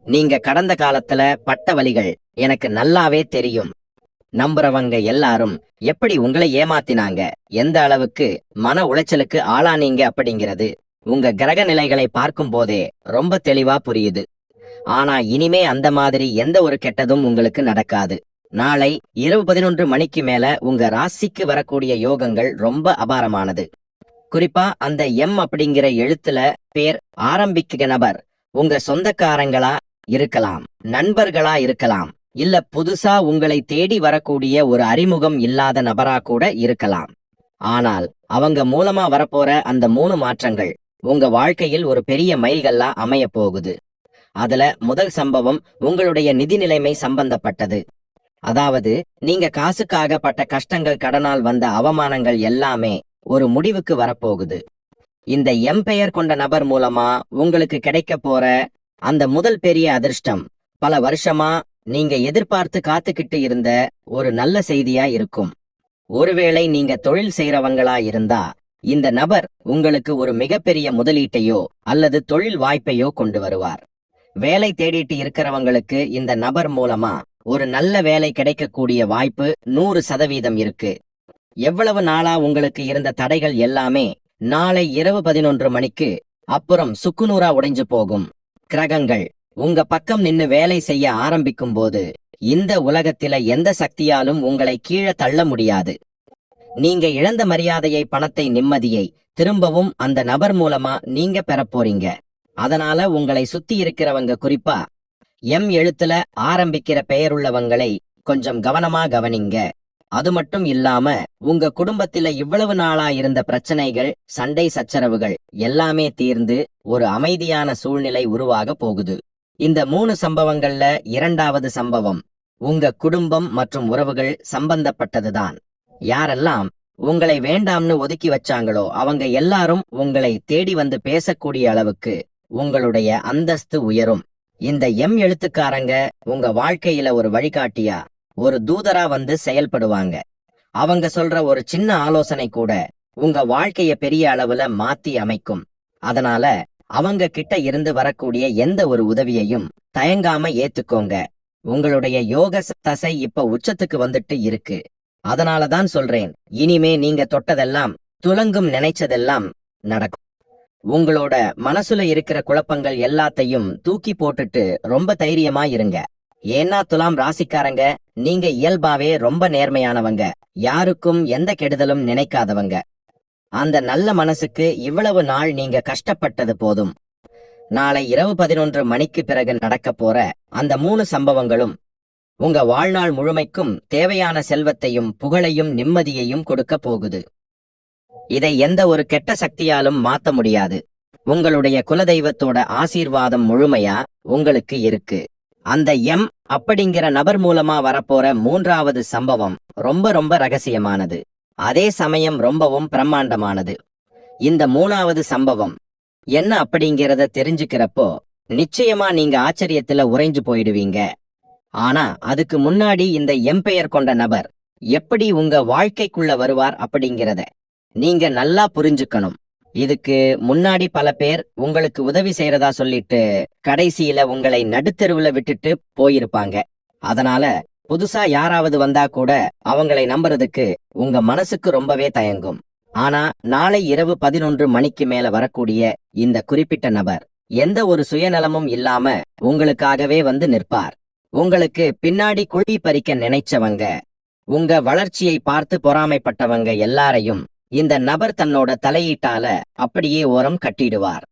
நீங்க கடந்த காலத்துல பட்ட வலிகள் எனக்கு நல்லாவே தெரியும். நம்புறவங்க எல்லாரும் எப்படி உங்களை ஏமாத்தினாங்க, எந்த அளவுக்கு மன உளைச்சலுக்கு ஆளானீங்க அப்படிங்கிறது உங்க கிரக நிலைகளை பார்க்கும் போதே ரொம்ப தெளிவா புரியுது. ஆனா இனிமே அந்த மாதிரி எந்த ஒரு கெட்டதும் உங்களுக்கு நடக்காது. நாளை இரவு 11 மணிக்கு மேல உங்க ராசிக்கு வரக்கூடிய யோகங்கள் ரொம்ப அபாரமானது. குறிப்பா அந்த எம் அப்படிங்கிற எழுத்துல பேர் ஆரம்பிக்கிற நபர் உங்க சொந்தக்காரங்களா இருக்கலாம், நண்பர்களா இருக்கலாம், இல்ல புதுசா உங்களை தேடி வரக்கூடிய ஒரு அறிமுகம் இல்லாத நபரா கூட இருக்கலாம். ஆனால் அவங்க மூலமா வரப்போற அந்த 3 மாற்றங்கள் உங்க வாழ்க்கையில் ஒரு பெரிய மைல்கல்லா அமைய போகுது. அதுல முதல் சம்பவம் உங்களுடைய நிதி நிலைமை சம்பந்தப்பட்டது. அதாவது நீங்க காசுக்காக பட்ட கஷ்டங்கள், கடனால் வந்த அவமானங்கள் எல்லாமே ஒரு முடிவுக்கு வரப்போகுது. இந்த எம் பெயர் கொண்ட நபர் மூலமா உங்களுக்கு கிடைக்க போற அந்த முதல் பெரிய அதிர்ஷ்டம் பல வருஷமா நீங்க எதிர்பார்த்து காத்துக்கிட்டு இருந்த ஒரு நல்ல செய்தியா இருக்கும். ஒருவேளை நீங்க தொழில் செய்யறவங்களா இருந்தா இந்த நபர் உங்களுக்கு ஒரு மிகப்பெரிய முதலீட்டையோ அல்லது தொழில் வாய்ப்பையோ கொண்டு வருவார். வேலை தேடிட்டு இருக்கிறவங்களுக்கு இந்த நபர் மூலமா ஒரு நல்ல வேலை கிடைக்கக்கூடிய வாய்ப்பு 100% இருக்கு. எவ்வளவு நாளா உங்களுக்கு இருந்த தடைகள் எல்லாமே நாளை இரவு 11 மணிக்கு அப்புறம் சுக்குநூறா உடைஞ்சு போகும். கிரகங்கள் உங்க பக்கம் நின்னு வேலை செய்ய ஆரம்பிக்கும் போது இந்த உலகத்தில எந்த சக்தியாலும் உங்களை கீழே தள்ள முடியாது. நீங்க இழந்த மரியாதையை, பணத்தை, நிம்மதியை திரும்பவும் அந்த நபர் மூலமா நீங்க பெறப்போறீங்க. அதனால உங்களை சுத்தி இருக்கிறவங்க, குறிப்பா எம் எழுத்துல ஆரம்பிக்கிற பெயருள்ளவங்களை கொஞ்சம் கவனமா கவனிங்க. அது மட்டும் இல்லாம உங்க குடும்பத்தில இவ்வளவு நாளா இருந்த பிரச்சனைகள், சண்டை சச்சரவுகள் எல்லாமே தீர்ந்து ஒரு அமைதியான சூழ்நிலை உருவாக போகுது. இந்த 3 சம்பவங்கள்ல இரண்டாவது சம்பவம் உங்க குடும்பம் மற்றும் உறவுகள் சம்பந்தப்பட்டதுதான். யாரெல்லாம் உங்களை வேண்டாம்னு ஒதுக்கி வச்சாங்களோ அவங்க எல்லாரும் உங்களை தேடி வந்து பேசக்கூடிய அளவுக்கு உங்களுடைய அந்தஸ்து உயரும். இந்த எம் எழுத்துக்காரங்க உங்க வாழ்க்கையில ஒரு வழிகாட்டியா, ஒரு தூதரா வந்து செயல்படுவாங்க. அவங்க சொல்ற ஒரு சின்ன ஆலோசனை கூட உங்க வாழ்க்கைய பெரிய அளவுல மாத்தி அமைக்கும். அதனால அவங்க கிட்ட இருந்து வரக்கூடிய எந்த ஒரு உதவியையும் தயங்காம ஏத்துக்கோங்க. உங்களுடைய யோக தசை இப்ப உச்சத்துக்கு வந்துட்டு இருக்கு. அதனாலதான் சொல்றேன், இனிமே நீங்க தொட்டதெல்லாம், துலங்கும் நினைச்சதெல்லாம் நடக்கும். உங்களோட மனசுல இருக்கிற குழப்பங்கள் எல்லாத்தையும் தூக்கி போட்டுட்டு ரொம்ப தைரியமா இருங்க. ஏன்னா துலாம் ராசிக்காரங்க நீங்க இயல்பாவே ரொம்ப நேர்மையானவங்க, யாருக்கும் எந்த கெடுதலும் நினைக்காதவங்க. அந்த நல்ல மனசுக்கு இவ்வளவு நாள் நீங்க கஷ்டப்பட்டது போதும். நாளை இரவு 11 மணிக்கு பிறகு நடக்க போற அந்த 3 சம்பவங்களும் உங்க வாழ்நாள் முழுமைக்கும் தேவையான செல்வத்தையும் புகழையும் நிம்மதியையும் கொடுக்க போகுது. இதை எந்த ஒரு கெட்ட சக்தியாலும் மாத்த முடியாது. உங்களுடைய குலதெய்வத்தோட ஆசீர்வாதம் முழுமையா உங்களுக்கு இருக்கு. அந்த எம் அப்படிங்கிற நபர் மூலமா வரப்போற 3வது சம்பவம் ரொம்ப ரொம்ப ரகசியமானது, அதே சமயம் ரொம்பவும் பிரம்மாண்டமானது. இந்த 3வது சம்பவம் என்ன அப்படிங்கிறத தெரிஞ்சுக்கிறப்போ நிச்சயமா நீங்க ஆச்சரியத்துல உறைஞ்சு போயிடுவீங்க. ஆனா அதுக்கு முன்னாடி இந்த எம் பெயர் கொண்ட நபர் எப்படி உங்க வாழ்க்கைக்குள்ள வருவார் அப்படிங்கிறத நீங்க நல்லா புரிஞ்சுக்கணும். இதுக்கு முன்னாடி பல பேர் உங்களுக்கு உதவி செய்யறதா சொல்லிட்டு கடைசியில உங்களை நடுத்தெருவுல விட்டுட்டு போயிருப்பாங்க. அதனால புதுசா யாராவது வந்தா கூட அவங்களை நம்புறதுக்கு உங்க மனசுக்கு ரொம்பவே தயங்கும். ஆனா நாளை இரவு 11 மணிக்கு மேல வரக்கூடிய இந்த குறிப்பிட்ட நபர் எந்த ஒரு சுயநலமும் இல்லாம உங்களுக்காகவே வந்து நிற்பார். உங்களுக்கு பின்னாடி குழி பறிக்க நினைச்சவங்க, உங்க வளர்ச்சியை பார்த்து பொறாமைப்பட்டவங்க எல்லாரையும் இந்த நபர் தன்னோட தலையீட்டால அப்படியே ஓரம் கட்டிடுவார்.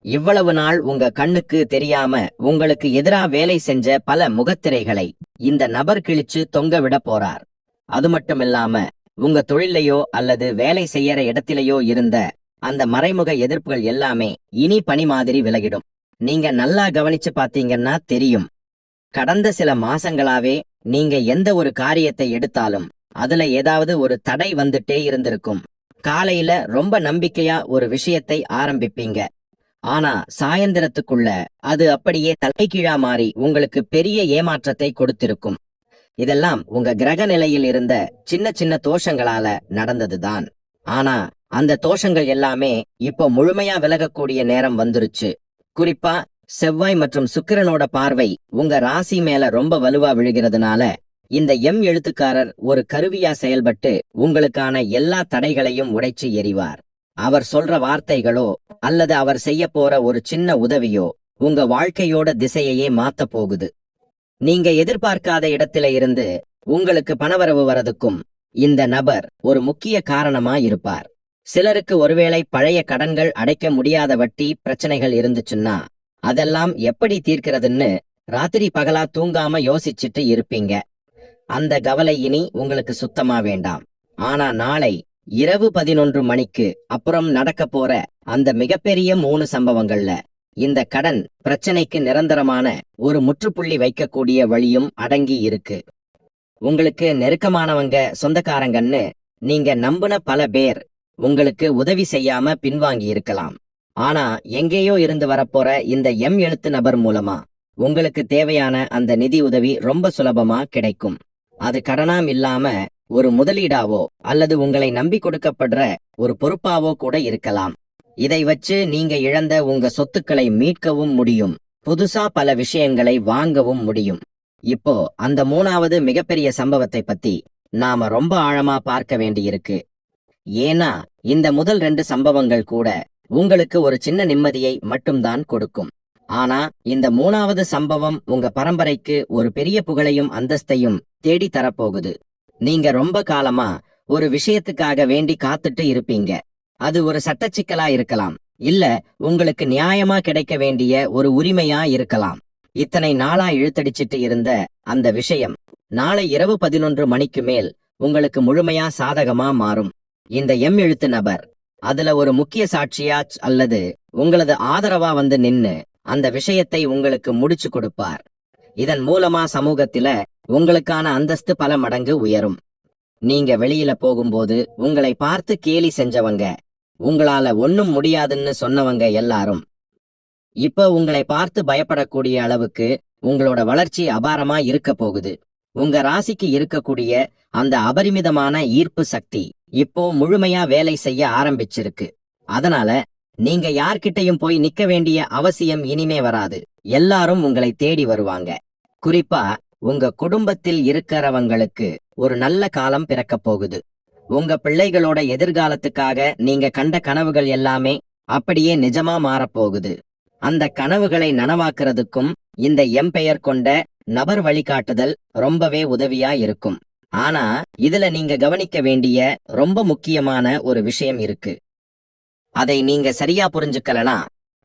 இவ்வளவு நாள் உங்க கண்ணுக்கு தெரியாம உங்களுக்கு எதிரா வேலை செஞ்ச பல முகத்திரைகளை இந்த நபர் கிழிச்சு தொங்க விட போறார். அது மட்டுமில்லாம உங்க தொழிலையோ அல்லது வேலை செய்யற இடத்திலேயோ இருந்த அந்த மறைமுக எதிர்ப்புகள் எல்லாமே இனி பனி மாதிரி விலகிடும். நீங்க நல்லா கவனிச்சு பாத்தீங்கன்னா தெரியும், கடந்த சில மாசங்களாவே நீங்க எந்த ஒரு காரியத்தை எடுத்தாலும் அதுல ஏதாவது ஒரு தடை வந்துட்டே இருந்திருக்கும். காலையில ரொம்ப நம்பிக்கையா ஒரு விஷயத்தை ஆரம்பிப்பீங்க, ஆனா சாயந்திரத்துக்குள்ள அது அப்படியே தலைகீழா மாறி உங்களுக்கு பெரிய ஏமாற்றத்தை கொடுத்திருக்கும். இதெல்லாம் உங்க கிரக நிலையில் இருந்த சின்ன சின்ன தோஷங்களால நடந்ததுதான். ஆனா அந்த தோஷங்கள் எல்லாமே இப்போ முழுமையா விலகக்கூடிய நேரம் வந்துருச்சு. குறிப்பா செவ்வாய் மற்றும் சுக்கிரனோட பார்வை உங்க ராசி மேல ரொம்ப வலுவா விழுகிறதுனால இந்த எம் எழுத்துக்காரர் ஒரு கருவியா செயல்பட்டு உங்களுக்கான எல்லா தடைகளையும் உடைச்சு எறிவார். அவர் சொல்ற வார்த்தைகளோ அல்லது அவர் செய்ய போற ஒரு சின்ன உதவியோ உங்க வாழ்க்கையோட திசையையே மாத்த போகுது. நீங்க எதிர்பார்க்காத இடத்தில இருந்து உங்களுக்கு பணவரவு வரதுக்கும் இந்த நபர் ஒரு முக்கிய காரணமா இருப்பார். சிலருக்கு ஒருவேளை பழைய கடன்கள் அடைக்க முடியாத வட்டி பிரச்சனைகள் இருந்துச்சுன்னா அதெல்லாம் எப்படி தீர்க்கிறதுன்னு ராத்திரி பகலா தூங்காம யோசிச்சுட்டு இருப்பீங்க. அந்த கவலை இனி உங்களுக்கு சுத்தமா வேண்டாம். ஆனா நாளை இரவு 11 மணிக்கு அப்புறம் நடக்க போற அந்த மிகப்பெரிய 3 சம்பவங்கள்ல இந்த கடன் பிரச்சனைக்கு நிரந்தரமான ஒரு முற்றுப்புள்ளி வைக்கக்கூடிய வழியும் அடங்கி இருக்கு. உங்களுக்கு நெருக்கமானவங்க, சொந்தக்காரங்கன்னு நீங்க நம்பின பல பேர் உங்களுக்கு உதவி செய்யாம பின்வாங்கி இருக்கலாம். ஆனா எங்கேயோ இருந்து வரப்போற இந்த எம் எழுத்து நபர் மூலமா உங்களுக்கு தேவையான அந்த நிதி உதவி ரொம்ப சுலபமா கிடைக்கும். அது கடனாம் இல்லாம ஒரு முதலீடாவோ அல்லது உங்களை நம்பி கொடுக்கப்படுற ஒரு பொறுப்பாவோ கூட இருக்கலாம். இதை வச்சு நீங்க இழந்த உங்க சொத்துக்களை மீட்கவும் முடியும். புதுசா பல விஷயங்களை வாங்கவும் முடியும். இப்போ அந்த 3வது மிகப்பெரிய சம்பவத்தை பத்தி நாம ரொம்ப ஆழமா பார்க்க வேண்டியிருக்கு. ஏன்னா இந்த முதல் 2 சம்பவங்கள் கூட உங்களுக்கு ஒரு சின்ன நிம்மதியை மட்டும்தான் கொடுக்கும். ஆனா இந்த 3வது சம்பவம் உங்க பரம்பரைக்கு ஒரு பெரிய புகழையும் அந்தஸ்தையும் தேடி தரப்போகுது. நீங்க ரொம்ப காலமா ஒரு விஷயத்துக்காக வேண்டி காத்துட்டு இருப்பீங்க. அது ஒரு சட்டச்சிக்கலா இருக்கலாம், இல்ல உங்களுக்கு நியாயமா கிடைக்க வேண்டிய ஒரு உரிமையா இருக்கலாம். இத்தனை நாளா இழுத்தடிச்சிட்டு இருந்த அந்த விஷயம் நாளை இரவு 11 மணிக்கு மேல் உங்களுக்கு முழுமையா சாதகமா மாறும். இந்த எம் எழுத்து நபர் அதுல ஒரு முக்கிய சாட்சியா அல்லது உங்களது ஆதரவா வந்து நின்னு அந்த விஷயத்தை உங்களுக்கு முடிச்சு கொடுப்பார். இதன் மூலமா சமூகத்தில உங்களுக்கான அந்தஸ்து பல மடங்கு உயரும். நீங்க வெளியில போகும்போது உங்களை பார்த்து கேலி செஞ்சவங்க, உங்களால ஒண்ணும் முடியாதுன்னு சொன்னவங்க எல்லாரும் இப்ப உங்களை பார்த்து பயப்படக்கூடிய அளவுக்கு உங்களோட வளர்ச்சி அபாரமா இருக்க போகுது. உங்க ராசிக்கு இருக்கக்கூடிய அந்த அபரிமிதமான ஈர்ப்பு சக்தி இப்போ முழுமையா வேலை செய்ய ஆரம்பிச்சிருக்கு. அதனால நீங்க யார்கிட்டயும் போய் நிக்க வேண்டிய அவசியம் இனிமே வராது. எல்லாரும் உங்களை தேடி வருவாங்க. குறிப்பா உங்க குடும்பத்தில் இருக்கிறவங்களுக்கு ஒரு நல்ல காலம் பிறக்க போகுது. உங்க பிள்ளைகளோட எதிர்காலத்துக்காக நீங்க கண்ட கனவுகள் எல்லாமே அப்படியே நிஜமா மாறப்போகுது. அந்த கனவுகளை நனவாக்குறதுக்கும் இந்த எம் பெயர் கொண்ட நபர் வழிகாட்டுதல் ரொம்பவே உதவியா இருக்கும். ஆனா இதுல நீங்க கவனிக்க வேண்டிய ரொம்ப முக்கியமான ஒரு விஷயம் இருக்கு. அதை நீங்க சரியா புரிஞ்சுக்கலனா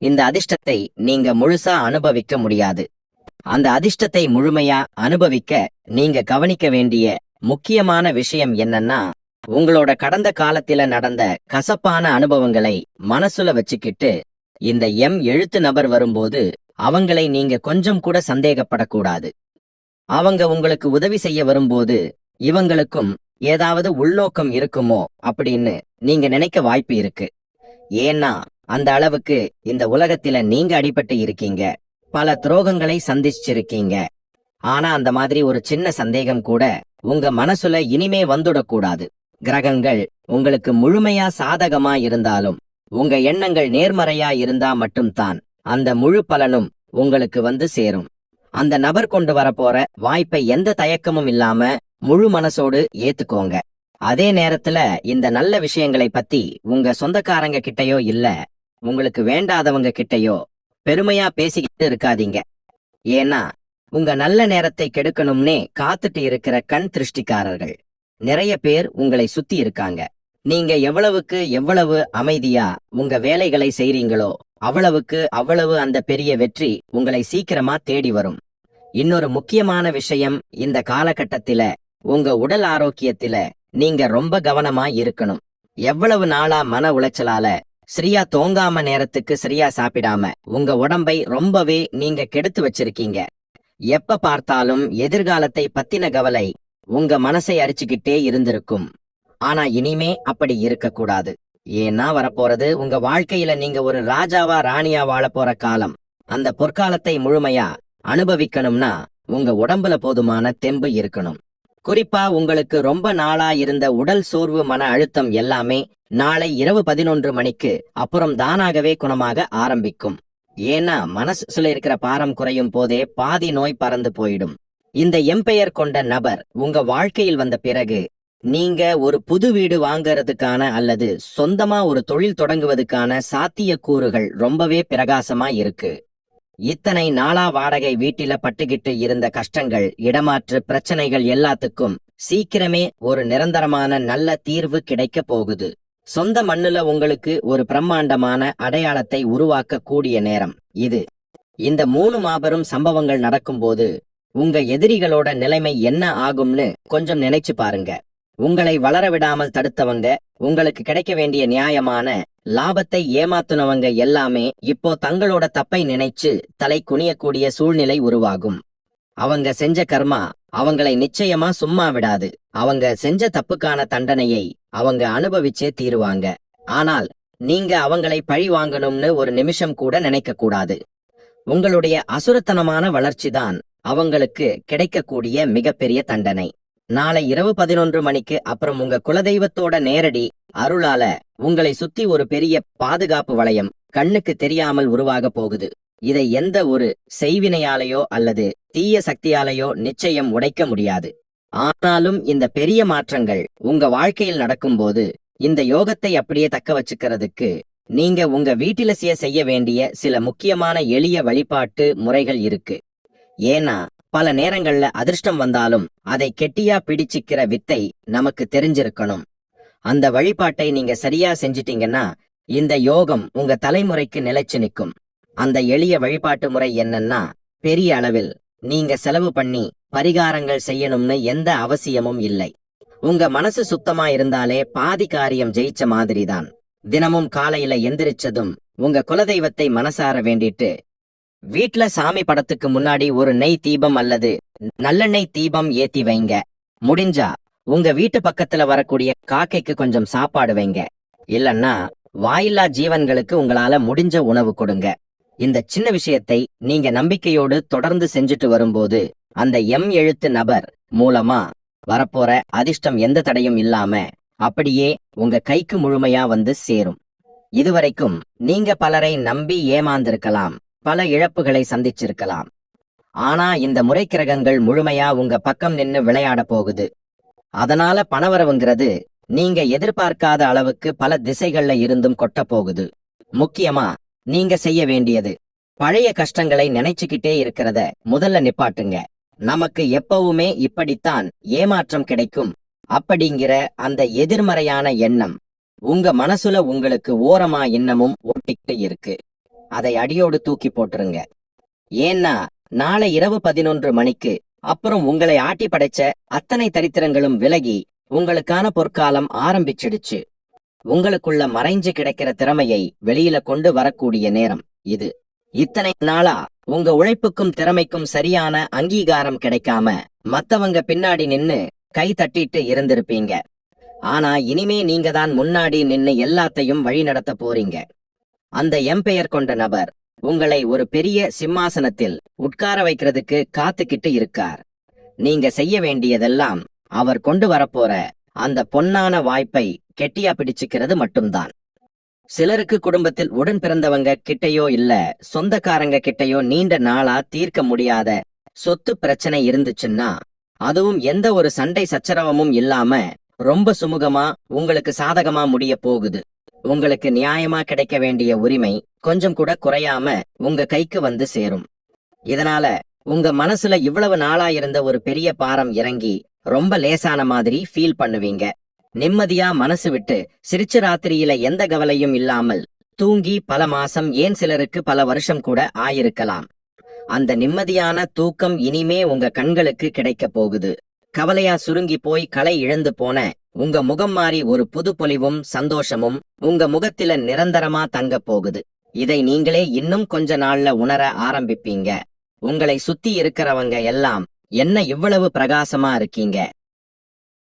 இந்த அதிர்ஷ்டத்தை நீங்க முழுசா அனுபவிக்க முடியாது. அந்த அதிர்ஷ்டத்தை முழுமையா அனுபவிக்க நீங்க கவனிக்க வேண்டிய முக்கியமான விஷயம் என்னன்னா, உங்களோட கடந்த காலத்தில நடந்த கசப்பான அனுபவங்களை மனசுல வச்சுக்கிட்டு இந்த எம் எழுத்து நபர் வரும்போது அவங்களை நீங்க கொஞ்சம் கூட சந்தேகப்படக்கூடாது. அவங்க உங்களுக்கு உதவி செய்ய வரும்போது இவங்களுக்கும் ஏதாவது உள்நோக்கம் இருக்குமோ அப்படின்னு நீங்க நினைக்க வாய்ப்பு இருக்கு. ஏன்னா அந்த அளவுக்கு இந்த உலகத்தில நீங்க அடிபட்டு இருக்கீங்க, பல துரோகங்களை சந்திச்சிருக்கீங்க. ஆனா அந்த மாதிரி ஒரு சின்ன சந்தேகம் கூட உங்க மனசுல இனிமே வந்துடக்கூடாது. கிரகங்கள் உங்களுக்கு முழுமையா சாதகமா இருந்தாலும் உங்க எண்ணங்கள் நேர்மறையா இருந்தா மட்டும்தான் அந்த முழு பலனும் உங்களுக்கு வந்து சேரும். அந்த நபர் கொண்டு வரப்போற வாய்ப்பை எந்த தயக்கமும் இல்லாம முழு மனசோடு ஏத்துக்கோங்க. அதே நேரத்துல இந்த நல்ல விஷயங்களை பத்தி உங்க சொந்தக்காரங்க கிட்டயோ இல்ல உங்களுக்கு வேண்டாதவங்க கிட்டயோ பெருமையா பேசிக்கிட்டு இருக்காதீங்க. ஏன்னா உங்க நல்ல நேரத்தை கெடுக்கணும்னே காத்துட்டு இருக்கிற கண் திருஷ்டிக்காரர்கள் நிறைய பேர் உங்களை சுத்தி இருக்காங்க. நீங்க எவ்வளவு அமைதியா உங்க வேலைகளை செய்றீங்களோ அவ்வளவு அந்த பெரிய வெற்றி உங்களை சீக்கிரமா தேடி வரும். இன்னொரு முக்கியமான விஷயம், இந்த காலகட்டத்தில உங்க உடல் ஆரோக்கியத்தில நீங்க ரொம்ப கவனமா இருக்கணும். எவ்வளவு நாளா மன உளைச்சலால சரியா தூங்காம நேரத்துக்கு சரியா சாப்பிடாம உங்க உடம்பை ரொம்பவே நீங்க கெடுத்து வச்சிருக்கீங்க. எப்ப பார்த்தாலும் எதிர்காலத்தை பத்தின கவலை உங்க மனசை அரிச்சுக்கிட்டே இருந்திருக்கும். ஆனா இனிமே அப்படி இருக்கக்கூடாது. ஏன்னா வரப்போறது உங்க வாழ்க்கையில நீங்க ஒரு ராஜாவா ராணியா வாழ போற காலம். அந்த பொற்காலத்தை முழுமையா அனுபவிக்கணும்னா உங்க உடம்புல போதுமான தெம்பு இருக்கணும். குறிப்பா உங்களுக்கு ரொம்ப நாளா இருந்த உடல் சோர்வு, மன அழுத்தம் எல்லாமே நாளை இரவு 11 மணிக்கு அப்புறம் தானாகவே குணமாக ஆரம்பிக்கும். ஏன்னா மனசுல இருக்கிற பாரம் குறையும் போதே பாதி நோய் பறந்து போயிடும். இந்த எம்பெயர் கொண்ட நபர் உங்க வாழ்க்கையில் வந்த பிறகு நீங்க ஒரு புது வீடு வாங்கறதுக்கான அல்லது சொந்தமா ஒரு தொழில் தொடங்குவதுக்கான சாத்தியக்கூறுகள் ரொம்பவே பிரகாசமா இருக்கு. இத்தனை நாளா வாடகை வீட்டில பட்டுக்கிட்டு இருந்த கஷ்டங்கள், இடமாற்று பிரச்சனைகள் எல்லாத்துக்கும் சீக்கிரமே ஒரு நிரந்தரமான நல்ல தீர்வு கிடைக்க போகுது. சொந்த மண்ணுல உங்களுக்கு ஒரு பிரம்மாண்டமான அடையாளத்தை உருவாக்க கூடிய நேரம் இது. இந்த 3 மாபெரும் சம்பவங்கள் நடக்கும்போது உங்க எதிரிகளோட நிலைமை என்ன ஆகும்னு கொஞ்சம் நினைச்சு பாருங்க. உங்களை வளர விடாமல் தடுத்தவங்க, உங்களுக்கு கிடைக்க வேண்டிய நியாயமான லாபத்தை ஏமாத்துனவங்க எல்லாமே இப்போ தங்களோட தப்பை நினைச்சு தலை குனியக்கூடிய சூழ்நிலை உருவாகும். அவங்க செஞ்ச கர்மா அவங்களை நிச்சயமா சும்மா விடாது. அவங்க செஞ்ச தப்புக்கான தண்டனையை அவங்க அனுபவிச்சே தீருவாங்க. ஆனால் நீங்க அவங்களை பழி வாங்கணும்னு ஒரு நிமிஷம் கூட நினைக்க கூடாது. உங்களுடைய அசுரத்தனமான வளர்ச்சிதான் அவங்களுக்கு கிடைக்கக்கூடிய மிகப்பெரிய தண்டனை. நாளை இரவு 11 மணிக்கு அப்புறம் உங்க குலதெய்வத்தோட நேரடி அருளால உங்களை சுத்தி ஒரு பெரிய பாதுகாப்பு வளையம் கண்ணுக்கு தெரியாமல் உருவாக போகுது. இதை எந்த ஒரு செய்வினையாலேயோ அல்லது தீய சக்தியாலேயோ நிச்சயம் உடைக்க முடியாது. ஆனாலும் இந்த பெரிய மாற்றங்கள் உங்க வாழ்க்கையில் நடக்கும்போது இந்த யோகத்தை அப்படியே தக்க வச்சுக்கிறதுக்கு நீங்க உங்க வீட்டில செய்ய வேண்டிய சில முக்கியமான எளிய வழிபாட்டு முறைகள் இருக்கு. ஏன்னா பல நேரங்கள்ல அதிர்ஷ்டம் வந்தாலும் அதை கெட்டியா பிடிச்சிக்கிற வித்தை நமக்கு தெரிஞ்சிருக்கணும். அந்த வழிபாட்டை நீங்க சரியா செஞ்சிட்டீங்கன்னா இந்த யோகம் உங்க தலைமுறைக்கு நிலைச்சு நிற்கும். அந்த எளிய வழிபாட்டு முறை என்னன்னா, பெரிய அளவில் நீங்க செலவு பண்ணி பரிகாரங்கள் செய்யணும்னு எந்த அவசியமும் இல்லை. உங்க மனசு சுத்தமா இருந்தாலே பாதி காரியம் ஜெயிச்ச மாதிரிதான். தினமும் காலையில எந்திரிச்சதும் உங்க குலதெய்வத்தை மனசார வேண்டிட்டு வீட்ல சாமி படத்துக்கு முன்னாடி ஒரு நெய் தீபம் அல்லது நல்லெண்ணெய் தீபம் ஏத்தி வைங்க. முடிஞ்சா உங்க வீட்டு பக்கத்துல வரக்கூடிய காக்கைக்கு கொஞ்சம் சாப்பாடு வைங்க. இல்லன்னா வாயில்லா ஜீவன்களுக்கு உங்களால முடிஞ்ச உணவு கொடுங்க. இந்த சின்ன விஷயத்தை நீங்க நம்பிக்கையோடு தொடர்ந்து செஞ்சுட்டு வரும்போது அந்த எழுத்து நபர் மூலமா வரப்போற அதிர்ஷ்டம் எந்த தடையும் இல்லாம அப்படியே உங்க கைக்கு முழுமையா வந்து சேரும். இதுவரைக்கும் நீங்க பலரை நம்பி ஏமாந்திருக்கலாம், பல இழப்புகளை சந்திச்சிருக்கலாம். ஆனா இந்த முறை கிரகங்கள் முழுமையா உங்க பக்கம் நின்னு விளையாட போகுது. அதனால பணவரவுங்கிறது நீங்க எதிர்பார்க்காத அளவுக்கு பல திசைகள்ல இருந்தும் கொட்ட போகுது. முக்கியமா நீங்க செய்ய வேண்டியது பழைய கஷ்டங்களை நினைச்சுக்கிட்டே இருக்கிறத முதல்ல நிப்பாட்டுங்க. நமக்கு எப்பவுமே இப்படித்தான் ஏமாற்றம் கிடைக்கும் அப்படிங்கிற அந்த எதிர்மறையான எண்ணம் உங்க மனசுல உங்களுக்கு ஓரமா இன்னமும் ஒட்டிக்கிட்டு இருக்கு. அதை அடியோடு தூக்கி போட்டுருங்க. ஏன்னா நாளை இரவு 11 மணிக்கு அப்புறம் உங்களை ஆட்டி படைச்ச அத்தனை தரித்திரங்களும் விலகி உங்களுக்கான பொற்காலம் ஆரம்பிச்சிடுச்சு. உங்களுக்குள்ள மறைஞ்சு கிடைக்கிற திறமையை வெளியில கொண்டு வரக்கூடிய நேரம் இது. இத்தனை நாளா உங்க உழைப்புக்கும் திறமைக்கும் சரியான அங்கீகாரம் கிடைக்காம மத்தவங்க பின்னாடி நின்னு கை தட்டிட்டு இருந்திருப்பீங்க. ஆனா இனிமே நீங்க தான் முன்னாடி நின்னு எல்லாத்தையும் வழி நடத்த போறீங்க. அந்த எம்பெயர் கொண்ட நபர் உங்களை ஒரு பெரிய சிம்மாசனத்தில் உட்கார வைக்கிறதுக்கு காத்துக்கிட்டு இருக்கார். நீங்க செய்ய வேண்டியதெல்லாம் அவர் கொண்டு வரப்போற அந்த பொன்னான வாய்ப்பை கெட்டியா பிடிச்சுக்கிறது மட்டும்தான். சிலருக்கு குடும்பத்தில் உடன் பிறந்தவங்க கிட்டையோ இல்ல சொந்தக்காரங்க கிட்டையோ நீண்ட நாளா தீர்க்க முடியாத சொத்து பிரச்சனை இருந்துச்சுன்னா, அதுவும் எந்த ஒரு சண்டை சச்சரவமும் இல்லாம ரொம்ப சுமூகமா உங்களுக்கு சாதகமா முடிய போகுது. உங்களுக்கு நியாயமா கிடைக்க வேண்டிய உரிமை கொஞ்சம் கூட குறையாம உங்க கைக்கு வந்து சேரும். இதனால உங்க மனசுல இவ்வளவு நாளா இருந்த ஒரு பெரிய பாரம் இறங்கி ரொம்ப லேசான மாதிரி ஃபீல் பண்ணுவீங்க. நிம்மதியா மனசு விட்டு சிரிச்ச ராத்திரியில எந்த கவலையும் இல்லாமல் தூங்கி பல மாசம், ஏன் சிலருக்கு பல வருஷம் கூட ஆயிருக்கலாம். அந்த நிம்மதியான தூக்கம் இனிமே உங்க கண்களுக்கு கிடைக்க போகுது. கவலையா சுருங்கி போய் களை இழந்து போன உங்க முகம் மாறி ஒரு புது பொலிவும் சந்தோஷமும் உங்க முகத்தில நிரந்தரமா தங்க போகுது. இதை நீங்களே இன்னும் கொஞ்ச நாள்ல உணர ஆரம்பிப்பீங்க. உங்களை சுத்தி இருக்கிறவங்க எல்லாம் என்ன இவ்வளவு பிரகாசமா இருக்கீங்க,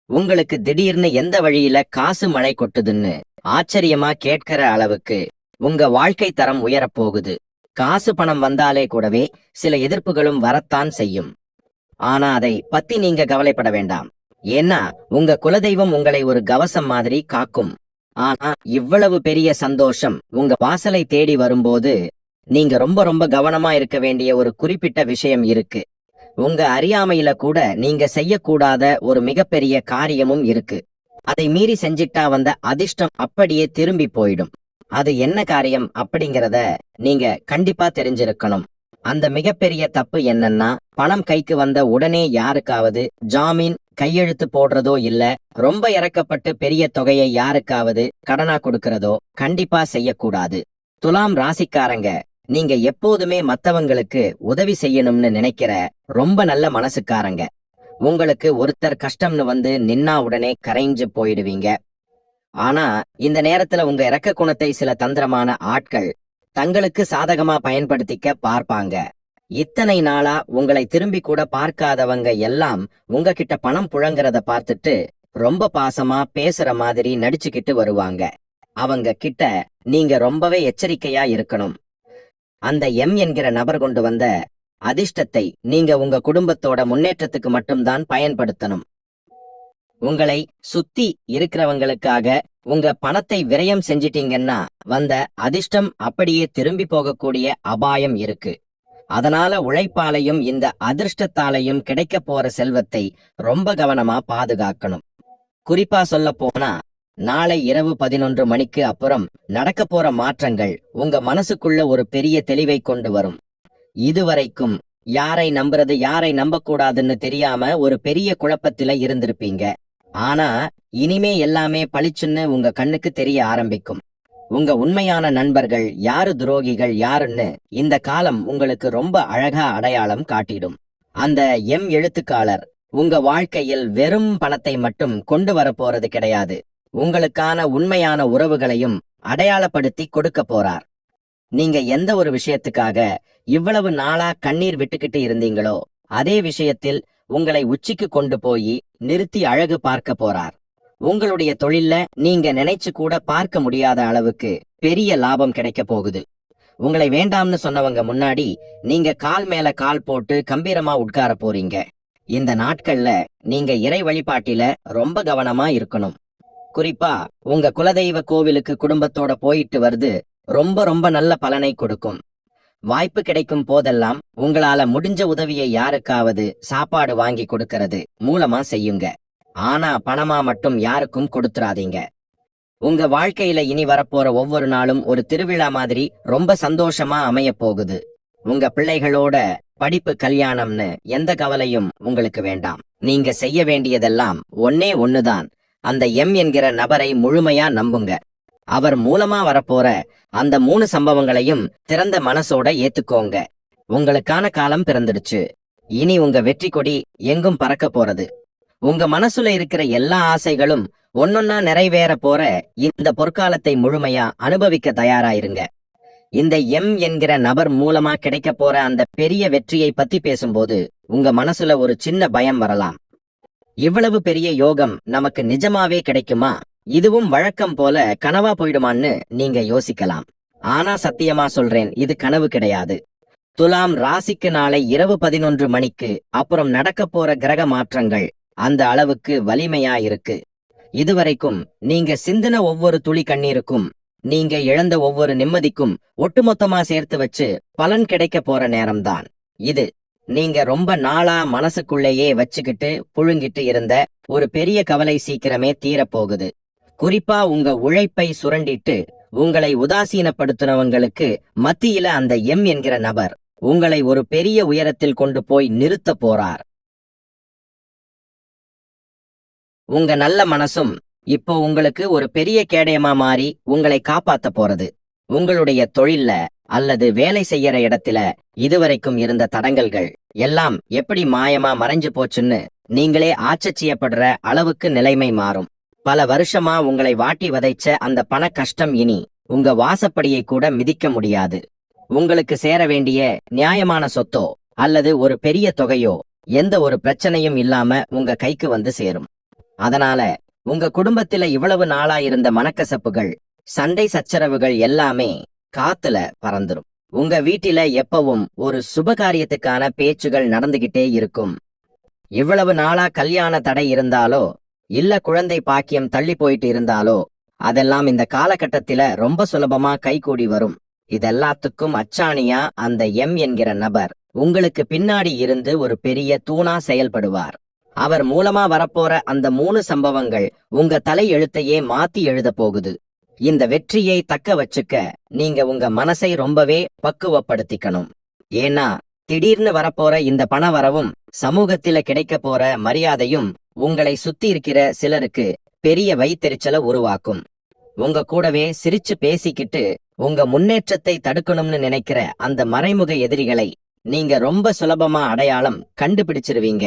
உங்களுக்கு திடீர்னு எந்த வழியில காசு மழை கொட்டுதுன்னு ஆச்சரியமா கேட்கிற அளவுக்கு உங்க வாழ்க்கை தரம் உயரப்போகுது. காசு பணம் வந்தாலே கூடவே சில எதிர்ப்புகளும் வரத்தான் செய்யும். ஆனா அதை பத்தி நீங்க கவலைப்பட வேண்டாம். ஏன்னா உங்க குலதெய்வம் உங்களை ஒரு கவசம் மாதிரி காக்கும். ஆனா இவ்வளவு பெரிய சந்தோஷம் உங்க வாசலை தேடி வரும்போது நீங்க ரொம்ப ரொம்ப கவனமா இருக்க வேண்டிய ஒரு குறிப்பிட்ட விஷயம் இருக்கு. உங்க அறியாமையில கூட நீங்க செய்யக்கூடாத ஒரு மிகப்பெரிய காரியமும் இருக்கு. அதை மீறி செஞ்சிட்டா வந்த அதிர்ஷ்டம் அப்படியே திரும்பி போயிடும். அது என்ன காரியம் அப்படிங்கறத நீங்க கண்டிப்பா தெரிஞ்சிருக்கணும். அந்த மிகப்பெரிய தப்பு என்னன்னா, பணம் கைக்கு வந்த உடனே யாருக்காவது ஜாமீன் கையெழுத்து போடுறதோ இல்ல ரொம்ப இறக்கப்பட்டு பெரிய தொகையை யாருக்காவது கடனா கொடுக்கறதோ கண்டிப்பா செய்யக்கூடாது. துலாம் ராசிக்காரங்க, நீங்க எப்போதுமே மத்தவங்களுக்கு உதவி செய்யணும்னு நினைக்கிற ரொம்ப நல்ல மனசுக்காரங்க. உங்களுக்கு ஒருத்தர் கஷ்டம்னு வந்து நின்னா உடனே கரைஞ்சு போயிடுவீங்க. ஆனா இந்த நேரத்துல உங்க இரக்க குணத்தை சில தந்திரமான ஆட்கள் தங்களுக்கு சாதகமா பயன்படுத்திக்க பார்ப்பாங்க. இத்தனை நாளா உங்களை திரும்பி கூட பார்க்காதவங்க எல்லாம் உங்ககிட்ட பணம் புழங்குறத பார்த்துட்டு ரொம்ப பாசமா பேசுற மாதிரி நடிச்சுக்கிட்டு வருவாங்க. அவங்க கிட்ட நீங்க ரொம்பவே எச்சரிக்கையா இருக்கணும். அந்த எம் என்கிற நபர் கொண்டு வந்த அதிர்ஷ்டத்தை நீங்க உங்க குடும்பத்தோட முன்னேற்றத்துக்கு மட்டும்தான் பயன்படுத்தணும். உங்களை சுத்தி இருக்கிறவங்களுக்காக உங்க பணத்தை விரயம் செஞ்சிட்டீங்கன்னா வந்த அதிர்ஷ்டம் அப்படியே திரும்பி போகக்கூடிய அபாயம் இருக்கு. அதனால உழைப்பாலையும் இந்த அதிர்ஷ்டத்தாலையும் கிடைக்க போற செல்வத்தை ரொம்ப கவனமா பாதுகாக்கணும். குறிப்பா சொல்ல போனா, நாளை இரவு 11 மணிக்கு அப்புறம் நடக்க போற மாற்றங்கள் உங்க மனசுக்குள்ள ஒரு பெரிய தெளிவை கொண்டு வரும். இதுவரைக்கும் யாரை நம்புறது யாரை நம்பக்கூடாதுன்னு தெரியாம ஒரு பெரிய குழப்பத்தில இருந்திருப்பீங்க. ஆனா இனிமே எல்லாமே பளிச்சுன்னு உங்க கண்ணுக்கு தெரிய ஆரம்பிக்கும். உங்க உண்மையான நண்பர்கள் யாரு, துரோகிகள் யாருன்னு இந்த காலம் உங்களுக்கு ரொம்ப அழகா அடையாளம் காட்டிடும். அந்த எம் எழுத்துக்காளர் உங்க வாழ்க்கையில் வெறும் பணத்தை மட்டும் கொண்டு வர போறது கிடையாது, உங்களுக்கான உண்மையான உறவுகளையும் அடையாளப்படுத்தி கொடுக்க போறார். நீங்க எந்த ஒரு விஷயத்துக்காக இவ்வளவு நாளா கண்ணீர் விட்டுக்கிட்டு இருந்தீங்களோ அதே விஷயத்தில் உங்களை உச்சிக்கு கொண்டு போய் நிறுத்தி அழகு பார்க்க போறார். உங்களுடைய தொழில்ல நீங்க நினைச்சு கூட பார்க்க முடியாத அளவுக்கு பெரிய லாபம் கிடைக்க போகுது. உங்களை வேண்டாம்னு சொன்னவங்க முன்னாடி நீங்க கால் மேல கால் போட்டு கம்பீரமா உட்கார போறீங்க. இந்த நாட்கள்ல நீங்க இறை வழிபாட்டில ரொம்ப கவனமா இருக்கணும். குறிப்பா உங்க குலதெய்வ கோவிலுக்கு குடும்பத்தோட போயிட்டு வருது ரொம்ப ரொம்ப நல்ல பலனை கொடுக்கும். வாய்ப்பு கிடைக்கும் போதெல்லாம் உங்களால முடிஞ்ச உதவியை யாருக்காவது சாப்பாடு வாங்கி கொடுக்கறது மூலமா செய்யுங்க. ஆனா பணமா மட்டும் யாருக்கும் கொடுத்துறாதீங்க. உங்க வாழ்க்கையில இனி வரப்போற ஒவ்வொரு நாளும் ஒரு திருவிழா மாதிரி ரொம்ப சந்தோஷமா அமைய போகுது. உங்க பிள்ளைகளோட படிப்பு, கல்யாணம்னு எந்த கவலையும் உங்களுக்கு வேண்டாம். நீங்க செய்ய வேண்டியதெல்லாம் ஒன்னே ஒண்ணுதான். அந்த எம் என்கிற நபரை முழுமையா நம்புங்க. அவர் மூலமா வரப்போற அந்த 3 சம்பவங்களையும் திறந்த மனசோட ஏத்துக்கோங்க. உங்களுக்கான காலம் பிறந்துடுச்சு. இனி உங்க வெற்றி கொடி எங்கும் பறக்க போறது. உங்க மனசுல இருக்கிற எல்லா ஆசைகளும் ஒன்னொன்னா நிறைவேற போற இந்த பொற்காலத்தை முழுமையா அனுபவிக்க தயாராயிருங்க. இந்த எம் என்கிற நபர் மூலமா கிடைக்க போற அந்த பெரிய வெற்றியை பத்தி பேசும்போது உங்க மனசுல ஒரு சின்ன பயம் வரலாம். இவ்வளவு பெரிய யோகம் நமக்கு நிஜமாவே கிடைக்குமா? இதுவும் வழக்கம் போல கனவா போயிடுமான்னு நீங்க யோசிக்கலாம். ஆனா சத்தியமா சொல்றேன், இது கனவு கிடையாது. துலாம் ராசிக்கு நாளை இரவு 11 மணிக்கு அப்புறம் நடக்க போற கிரக மாற்றங்கள் அந்த அளவுக்கு வலிமையா இருக்கு. இதுவரைக்கும் நீங்க சிந்தின ஒவ்வொரு துளி கண்ணீருக்கும், நீங்க இழந்த ஒவ்வொரு நிம்மதிக்கும் ஒட்டுமொத்தமா சேர்த்து வச்சு பலன் கிடைக்க போற நேரம்தான் இது. நீங்க ரொம்ப நாளா மனசுக்குள்ளேயே வச்சுக்கிட்டு புழுங்கிட்டு இருந்த ஒரு பெரிய கவலை சீக்கிரமே தீரப்போகுது. குறிப்பா உங்க உழைப்பை சுரண்டிட்டு உங்களை உதாசீனப்படுத்தினவங்களுக்கு மத்தியில அந்த எம் என்கிற நபர் உங்களை ஒரு பெரிய உயரத்தில் கொண்டு போய் நிறுத்த போறார். உங்க நல்ல மனசும் இப்போ உங்களுக்கு ஒரு பெரிய கேடயமா மாறி உங்களை காப்பாத்த போறது. உங்களுடைய தொழில்ல அல்லது வேலை செய்யற இடத்துல இதுவரைக்கும் இருந்த தடங்கல்கள் எல்லாம் எப்படி மாயமா மறைஞ்சு போச்சுன்னு நீங்களே ஆச்சரியப்படுற அளவுக்கு நிலைமை மாறும். பல வருஷமா உங்களை வாட்டி வதைச்ச அந்த பண கஷ்டம் இனி உங்க வாசப்படியை கூட மிதிக்க முடியாது. உங்களுக்கு சேர வேண்டிய நியாயமான சொத்தோ அல்லது ஒரு பெரிய தொகையோ எந்த ஒரு பிரச்சனையும் இல்லாம உங்க கைக்கு வந்து சேரும். அதனால உங்க குடும்பத்தில இவ்வளவு நாளா இருந்த மனக்கசப்புகள், சண்டை சச்சரவுகள் எல்லாமே காத்துல பறந்துரும். உங்க வீட்டில எப்பவும் ஒரு சுபகாரியத்துக்கான பேச்சுகள் நடந்துகிட்டே இருக்கும். இவ்வளவு நாளா கல்யாண தடை இருந்தாலோ இல்ல குழந்தை பாக்கியம் தள்ளி போயிட்டு இருந்தாலோ அதெல்லாம் இந்த காலகட்டத்தில ரொம்ப சுலபமா கைகூடி வரும். இதெல்லாத்துக்கும் அச்சாணியா அந்த எம் என்கிற நபர் உங்களுக்கு பின்னாடி இருந்து ஒரு பெரிய தூணா செயல்படுவார். அவர் மூலமா வரப்போற அந்த 3 சம்பவங்கள் உங்க தலை எழுத்தையே மாத்தி எழுத போகுது. இந்த வெற்றியை தக்க வச்சுக்க நீங்க உங்க மனசை ரொம்பவே பக்குவப்படுத்திக்கணும். ஏன்னா திடீர்னு வரப்போற இந்த பண வரவும் சமூகத்தில கிடைக்க போற மரியாதையும் உங்களை சுத்தி இருக்கிற சிலருக்கு பெரிய வயித்தெரிச்சலை உருவாக்கும். உங்க கூடவே சிரிச்சு பேசிக்கிட்டு உங்க முன்னேற்றத்தை தடுக்கணும்னு நினைக்கிற அந்த மறைமுக எதிரிகளை நீங்க ரொம்ப சுலபமா அடையாளம் கண்டுபிடிச்சிருவீங்க.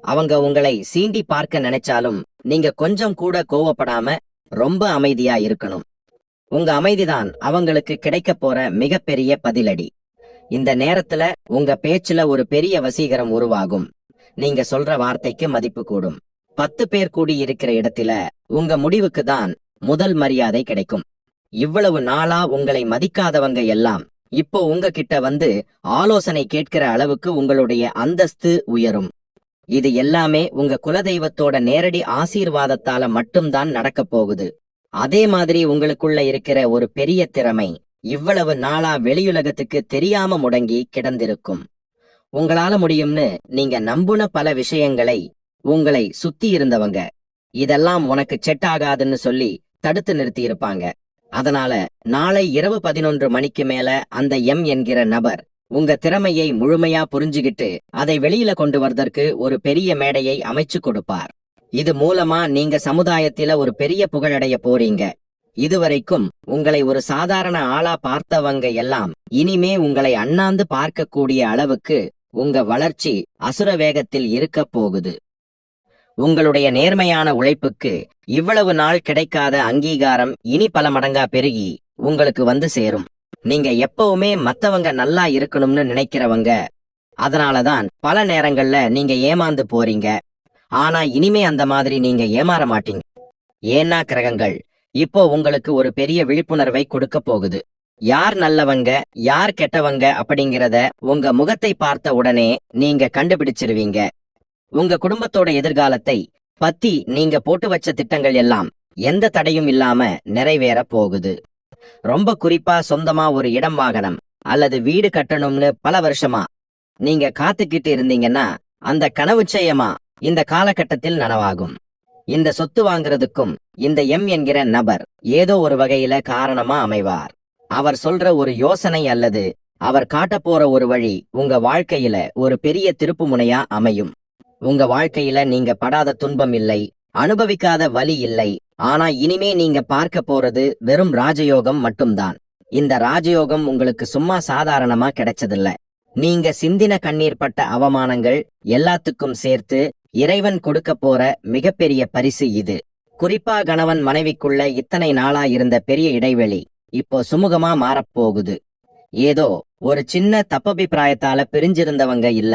அவங்க உங்களை சீண்டி பார்க்க நினைச்சாலும் நீங்க கொஞ்சம் கூட கோவப்படாம ரொம்ப அமைதியா இருக்கணும். உங்க அமைதிதான் அவங்களுக்கு கிடைக்க போற மிகப்பெரிய பதிலடி. இந்த நேரத்துல உங்க பேச்சுல ஒரு பெரிய வசீகரம் உருவாகும். நீங்க சொல்ற வார்த்தைக்கு மதிப்பு கூடும். 10 பேர் கூடி இருக்கிற இடத்துல உங்க முடிவுக்கு தான் முதல் மரியாதை கிடைக்கும். இவ்வளவு நாளா உங்களை மதிக்காதவங்க எல்லாம் இப்போ உங்ககிட்ட வந்து ஆலோசனை கேட்கிற அளவுக்கு உங்களுடைய அந்தஸ்து உயரும். இது எல்லாமே உங்க குலதெய்வத்தோட நேரடி ஆசீர்வாதத்தால மட்டும்தான் நடக்க போகுது. அதே மாதிரி உங்களுக்குள்ள இருக்கிற ஒரு பெரிய திறமை இவ்வளவு நாளா வெளியுலகத்துக்கு தெரியாம முடங்கி கிடந்திருக்கும். உங்களால முடியும்னு நீங்க நம்புன பல விஷயங்களை உங்களை சுத்தி இருந்தவங்க இதெல்லாம் உனக்கு செட் ஆகாதுன்னு சொல்லி தடுத்து நிறுத்தி இருப்பாங்க. அதனால நாளை இரவு 11 மணிக்கு மேல அந்த எம் என்கிற நபர் உங்க திறமையை முழுமையா புரிஞ்சுகிட்டு அதை வெளியில கொண்டு வரதற்கு ஒரு பெரிய மேடையை அமைச்சு கொடுப்பார். இது மூலமா நீங்க சமுதாயத்தில ஒரு பெரிய புகழடைய போறீங்க. இதுவரைக்கும் உங்களை ஒரு சாதாரண ஆளா பார்த்தவங்க எல்லாம் இனிமே உங்களை அண்ணாந்து பார்க்கக்கூடிய அளவுக்கு உங்க வளர்ச்சி அசுர வேகத்தில் இருக்க போகுது. உங்களுடைய நேர்மையான உழைப்புக்கு இவ்வளவு நாள் கிடைக்காத அங்கீகாரம் இனி பல மடங்கா பெருகி உங்களுக்கு வந்து சேரும். நீங்க எப்பவுமே மத்தவங்க நல்லா இருக்கணும்னு நினைக்கிறவங்க. அதனாலதான் பல நேரங்கள்ல நீங்க ஏமாந்து போறீங்க. ஆனா இனிமே அந்த மாதிரி நீங்க ஏமாற மாட்டீங்க. ஏன்னா கிரகங்கள் இப்போ உங்களுக்கு ஒரு பெரிய விழிப்புணர்வை கொடுக்க போகுது. யார் நல்லவங்க யார் கெட்டவங்க அப்படிங்கிறத உங்க முகத்தை பார்த்த உடனே நீங்க கண்டுபிடிச்சிருவீங்க. உங்க குடும்பத்தோட எதிர்காலத்தை பத்தி நீங்க போட்டு வச்ச திட்டங்கள் எல்லாம் எந்த தடையும் இல்லாம நிறைவேற போகுது. ரொம்ப குறிப்பா சொந்தமா ஒரு இடம் வாகனம் அல்லது வீடு கட்டணும்னு பல வருஷமா நீங்க காத்துக்கிட்டு இருந்தீங்கன்னா அந்த கனவு நிச்சயமா இந்த காலகட்டத்தில் நனவாகும். இந்த சொத்து வாங்குறதுக்கும் இந்த எம் என்கிற நபர் ஏதோ ஒரு வகையில காரணமா அமைவார். அவர் சொல்ற ஒரு யோசனை அல்லது அவர் காட்ட போற ஒரு வழி உங்க வாழ்க்கையில ஒரு பெரிய திருப்பு முனையா அமையும். உங்க வாழ்க்கையில நீங்க படாத துன்பம் இல்லை, அனுபவிக்காத வலி இல்லை. ஆனா இனிமே நீங்க பார்க்க போறது வெறும் ராஜயோகம் மட்டும்தான். இந்த ராஜயோகம் உங்களுக்கு சும்மா சாதாரணமா கிடைச்சதில்ல. நீங்க சிந்தின கண்ணீர் பட்ட அவமானங்கள் எல்லாத்துக்கும் சேர்த்து இறைவன் கொடுக்க போற மிகப்பெரிய பரிசு இது. குறிப்பா கணவன் மனைவிக்குள்ள இத்தனை நாளா இருந்த பெரிய இடைவெளி இப்போ சுமூகமா மாறப்போகுது. ஏதோ ஒரு சின்ன தப்பபிப்பிராயத்தால பிரிஞ்சிருந்தவங்க இல்ல,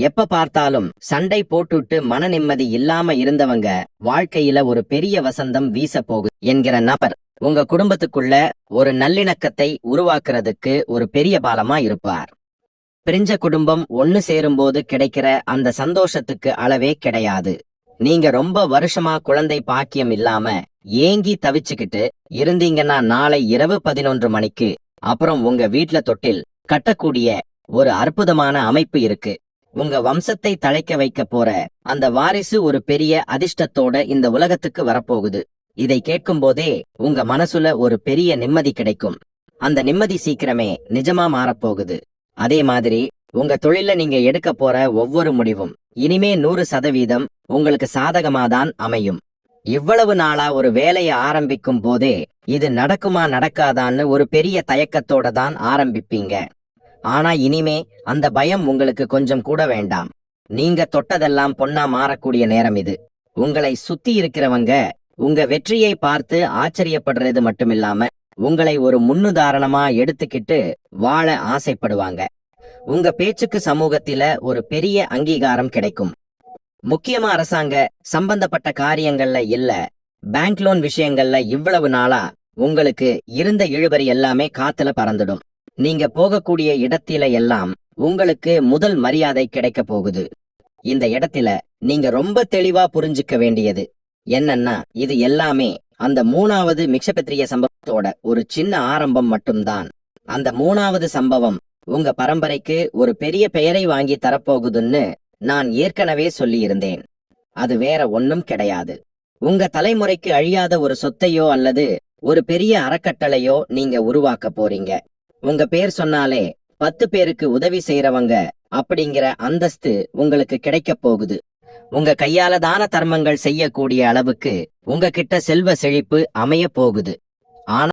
எப்ப பார்த்தாலும் சண்டை போட்டுட்டு மன நிம்மதி இல்லாம இருந்தவங்க வாழ்க்கையில ஒரு பெரிய வசந்தம் வீச போகுது என்கிற நபர் உங்க குடும்பத்துக்குள்ள ஒரு நல்லிணக்கத்தை உருவாக்குறதுக்கு ஒரு பெரிய பாலமா இருப்பார். பிரிஞ்ச குடும்பம் ஒன்னு சேரும்போது கிடைக்கிற அந்த சந்தோஷத்துக்கு அளவே கிடையாது. நீங்க ரொம்ப வருஷமா குழந்தை பாக்கியம் இல்லாம ஏங்கி தவிச்சுக்கிட்டு இருந்தீங்கன்னா நாளை இரவு 11 மணிக்கு அப்புறம் உங்க வீட்ல தொட்டில் கட்டக்கூடிய ஒரு அற்புதமான அமைப்பு இருக்கு. உங்க வம்சத்தை தழைக்க வைக்க போற அந்த வாரிசு ஒரு பெரிய அதிர்ஷ்டத்தோட இந்த உலகத்துக்கு வரப்போகுது. இதை கேட்கும் போதே உங்க மனசுல ஒரு பெரிய நிம்மதி கிடைக்கும். அந்த நிம்மதி சீக்கிரமே நிஜமா மாறப்போகுது. அதே மாதிரி உங்க தொழில நீங்க எடுக்க போற ஒவ்வொரு முடிவும் இனிமே 100% உங்களுக்கு சாதகமாதான் அமையும். இவ்வளவு நாளா ஒரு வேலையை ஆரம்பிக்கும் போதே இது நடக்குமா நடக்காதான்னு ஒரு பெரிய தயக்கத்தோட தான் ஆரம்பிப்பீங்க. ஆனா இனிமே அந்த பயம் உங்களுக்கு கொஞ்சம் கூட வேண்டாம். நீங்க தொட்டதெல்லாம் பொன்னா மாறக்கூடிய நேரம் இது. உங்களை சுத்தி இருக்கிறவங்க உங்க வெற்றியை பார்த்து ஆச்சரியப்படுறது மட்டுமில்லாம உங்களை ஒரு முன்னுதாரணமா எடுத்துக்கிட்டு வாழ ஆசைப்படுவாங்க. உங்க பேச்சுக்கு சமூகத்தில ஒரு பெரிய அங்கீகாரம் கிடைக்கும். முக்கியமா அரசாங்க சம்பந்தப்பட்ட காரியங்கள்ல இல்ல, பேங்க் லோன் விஷயங்கள்ல இவ்வளவு நாளா உங்களுக்கு இருந்த இழுபறி எல்லாமே காத்துல பறந்துடும். நீங்க போகக்கூடிய இடத்தில எல்லாம் உங்களுக்கு முதல் மரியாதை கிடைக்க போகுது. இந்த இடத்துல நீங்க ரொம்ப தெளிவா புரிஞ்சுக்க வேண்டியது என்னன்னா, இது எல்லாமே அந்த 3வது மிக்ஷபத்திரிய சம்பவத்தோட ஒரு சின்ன ஆரம்பம் மட்டும்தான். அந்த 3வது சம்பவம் உங்க பரம்பரைக்கு ஒரு பெரிய பெயரை வாங்கி தரப்போகுதுன்னு நான் ஏற்கனவே சொல்லியிருந்தேன். அது வேற ஒண்ணும் கிடையாது. உங்க தலைமுறைக்கு அழியாத ஒரு சொத்தையோ அல்லது ஒரு பெரிய அறக்கட்டளையோ நீங்க உருவாக்க போறீங்க. உங்க பேர் சொன்னாலே 10 பேருக்கு உதவி செய்யறவங்க அப்படிங்கிற அந்தஸ்து உங்களுக்கு கிடைக்க போகுது. உங்க கையால தான தர்மங்கள் செய்யக்கூடிய அளவுக்கு உங்ககிட்ட செல்வ செழிப்பு அமைய போகுது. ஆனா